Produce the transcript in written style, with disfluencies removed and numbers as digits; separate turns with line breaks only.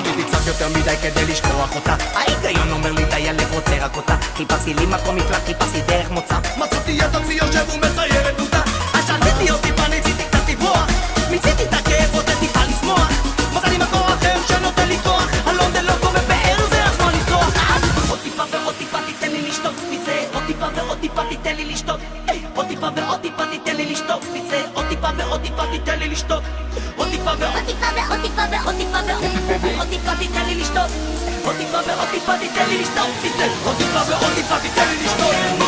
שביתי קצת יותר מדי כדי לשכוח אותה. ההיגיון אומר לי די, הלב רוצה רק אותה. חיפשתי לי מקום מפלט, חיפשתי דרך מוצא. מצאתי את עצמי יושב ומצייר את דמותה. אז שעשיתי עוד טיפה, ניסיתי קצת לברוח. מיציתי את הכאב, עוד טיפה לשמוח. מצא לי מקור אחר שנותן לי כוח. אלון זה לא קורה באר, זה הזמן לצרוח. עוד טיפה ועוד טיפה תיתן לי לשתות מזה. עוד טיפה ועוד טיפה תיתן לי לשתות. עוד טיפה ועוד טיפה תיתן לי לשתות מזה. עוד טיפה ועוד טיפה תיתן לי לשתות. עוד טיפה ועוד טיפה ועוד טיפה ועוד טיפה ועוד טיפה תיתן לי לשתות. עוד טיפה ועוד טיפה תיתן לי לשתות מזה. עוד טיפה ועוד טיפה תיתן לי לשתות.